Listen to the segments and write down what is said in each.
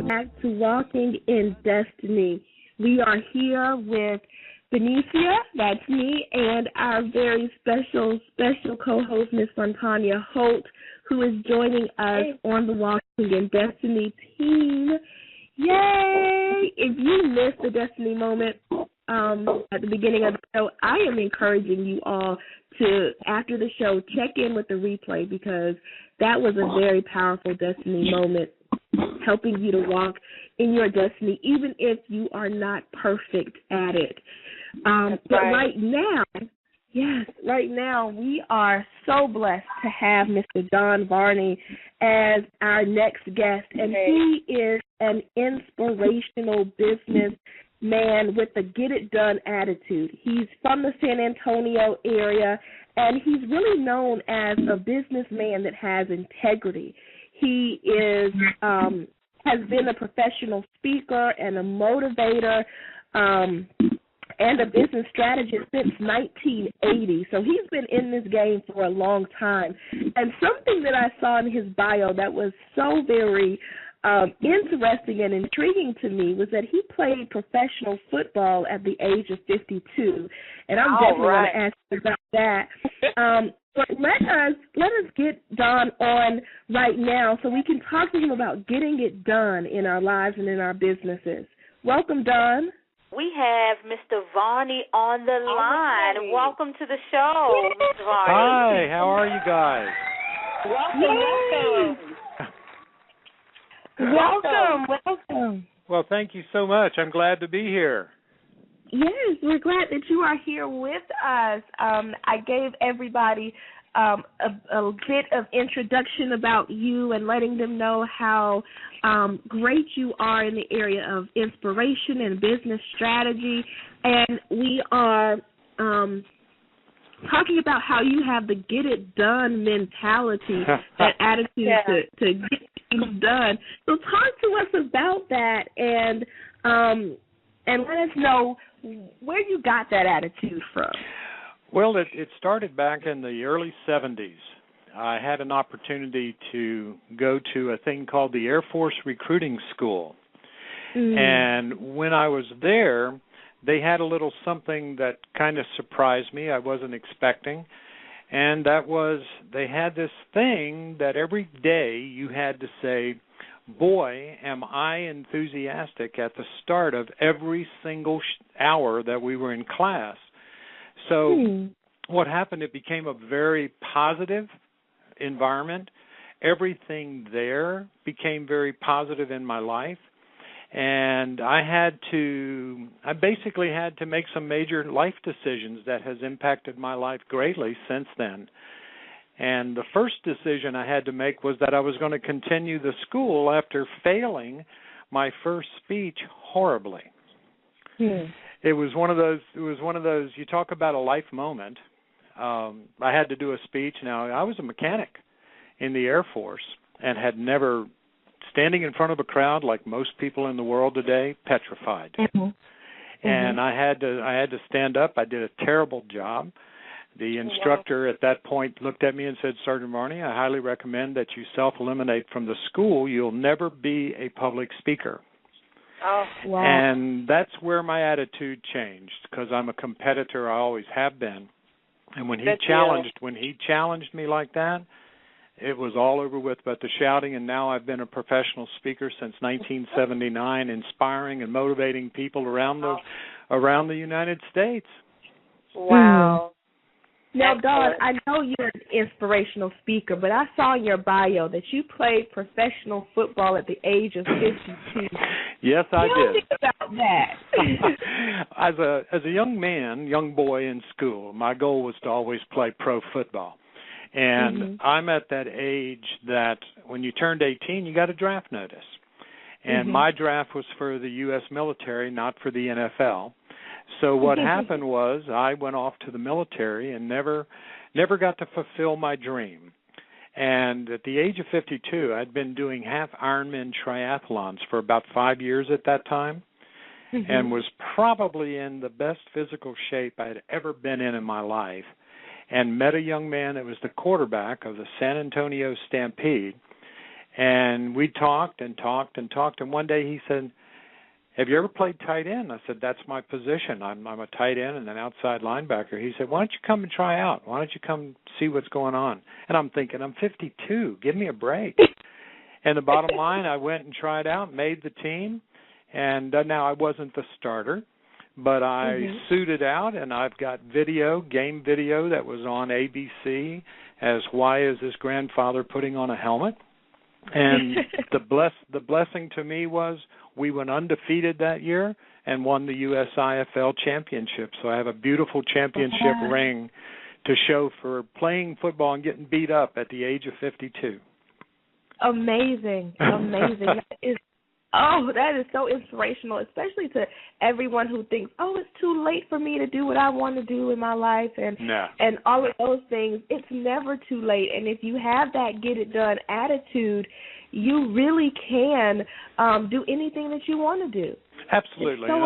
Back to Walking in Destiny. We are here with Benicia, that's me, and our very special co-host, Miss Fontania Holt, who is joining us on the Walking in Destiny team. Yay! If you missed the Destiny moment at the beginning of the show, I am encouraging you all to, after the show, check in with the replay because that was a very powerful Destiny moment, helping you to walk in your destiny, even if you are not perfect at it. But right now, we are so blessed to have Mr. Don Varney as our next guest, and he is an inspirational businessman with a get-it-done attitude. He's from the San Antonio area, and he's really known as a businessman that has integrity. He is has been a professional speaker and a motivator and a business strategist since 1980. So he's been in this game for a long time. And something that I saw in his bio that was so very interesting and intriguing to me was that he played professional football at the age of 52. And I'm definitely going to ask you about that. But let us get Don on right now so we can talk to him about getting it done in our lives and in our businesses. Welcome, Don. We have Mr. Varney on the line. Welcome to the show, Mr. Varney. Hi, how are you guys? Welcome. Well, thank you so much. I'm glad to be here. Yes, we're glad that you are here with us. I gave everybody a bit of introduction about you and letting them know how great you are in the area of inspiration and business strategy. And we are talking about how you have the get-it-done mentality, that attitude to get things done. So talk to us about that and let us know where you got that attitude from. Well, it started back in the early 70s. I had an opportunity to go to a thing called the Air Force Recruiting School. And when I was there, they had a little something that kind of surprised me. I wasn't expecting. And that was they had this thing that every day you had to say, boy, am I enthusiastic at the start of every single hour that we were in class. So what happened, it became a very positive environment. Everything there became very positive in my life. And I basically had to make some major life decisions that has impacted my life greatly since then. And the first decision I had to make was that I was going to continue the school after failing my first speech horribly. It was one of those. You talk about a life moment. I had to do a speech. Now I was a mechanic in the Air Force and had never standing in front of a crowd like most people in the world today, petrified. And I had to stand up. I did a terrible job. The instructor at that point looked at me and said, Sergeant Varney, I highly recommend that you self-eliminate from the school. You'll never be a public speaker. And that's where my attitude changed because I'm a competitor. I always have been. And when he challenged me like that, it was all over with but the shouting. And now I've been a professional speaker since 1979, inspiring and motivating people around the United States. Wow. Now, Don, I know you're an inspirational speaker, but I saw in your bio that you played professional football at the age of 52. Yes, I did. Tell me about that. As a young boy in school, my goal was to always play pro football. And I'm at that age that when you turned 18, you got a draft notice. And my draft was for the U.S. military, not for the NFL. So what happened was I went off to the military and never got to fulfill my dream. And at the age of 52, I'd been doing half Ironman triathlons for about 5 years at that time and was probably in the best physical shape I'd ever been in my life and met a young man that was the quarterback of the San Antonio Stampede. And we talked and talked and talked, and one day he said, have you ever played tight end? I said, that's my position. I'm a tight end and an outside linebacker. He said, why don't you come and try out? Why don't you come see what's going on? And I'm thinking, I'm 52. Give me a break. And the bottom line, I went and tried out, made the team, and now I wasn't the starter, but I suited out, and I've got game video that was on ABC as Why Is This Grandfather Putting on a Helmet? And the blessing to me was we went undefeated that year and won the USIFL championship. So I have a beautiful championship ring to show for playing football and getting beat up at the age of 52. Amazing. That is so inspirational, especially to everyone who thinks, it's too late for me to do what I want to do in my life and all of those things. It's never too late. And if you have that get it done attitude, you really can do anything that you want to do. Absolutely. So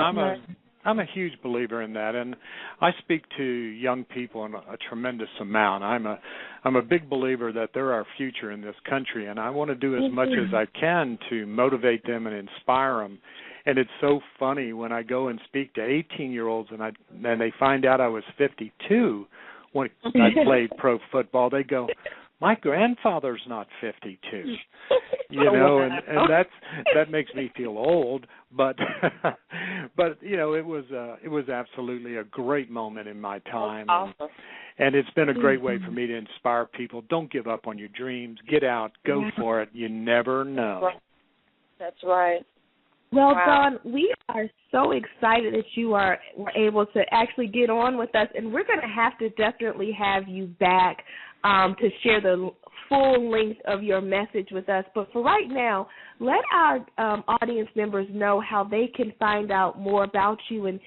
I'm a huge believer in that, and I speak to young people in a tremendous amount. I'm a big believer that they're our future in this country, and I want to do as much as I can to motivate them and inspire them. And it's so funny when I go and speak to 18-year-olds and they find out I was 52 when I played pro football. They go, my grandfather's not 52, and that makes me feel old. But it was absolutely a great moment in my time. That's awesome. And it's been a great way for me to inspire people. Don't give up on your dreams. Get out. Go for it. You never know. That's right. Well, Dawn, we are so excited that you were able to actually get on with us, and we're going to have to definitely have you back to share the full length of your message with us. But for right now, let our audience members know how they can find out more about you and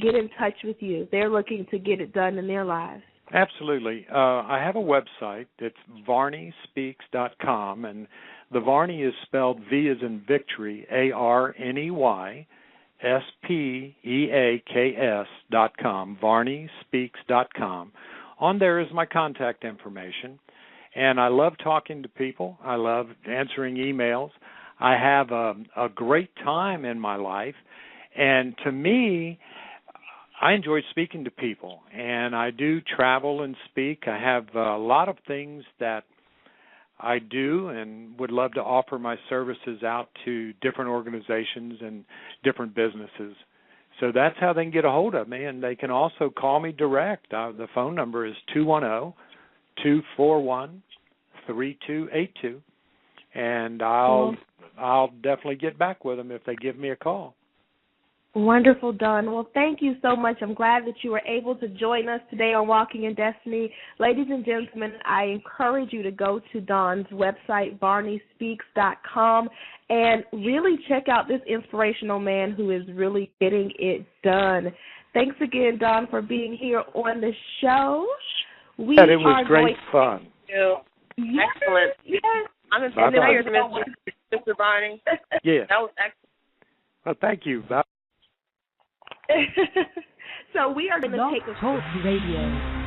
get in touch with you. They're looking to get it done in their lives. Absolutely. I have a website. It's varneyspeaks.com, and the Varney is spelled V as in victory, ARNEYSPEAKS.com, varneyspeaks.com. On there is my contact information, and I love talking to people. I love answering emails. I have a great time in my life, and to me, I enjoy speaking to people, and I do travel and speak. I have a lot of things that I do and would love to offer my services out to different organizations and different businesses. So that's how they can get a hold of me, and they can also call me direct. The phone number is 210-241-3282, and I'll definitely get back with them if they give me a call. Wonderful, Dawn. Well, thank you so much. I'm glad that you were able to join us today on Walking in Destiny. Ladies and gentlemen, I encourage you to go to Dawn's website, varneyspeaks.com, and really check out this inspirational man who is really getting it done. Thanks again, Dawn, for being here on the show. It was great fun. Thank you. Yes, excellent. Yes. I'm inspired, Mr. Varney. Yeah. That was excellent. Well, thank you. So we are going to take a Talk Radio.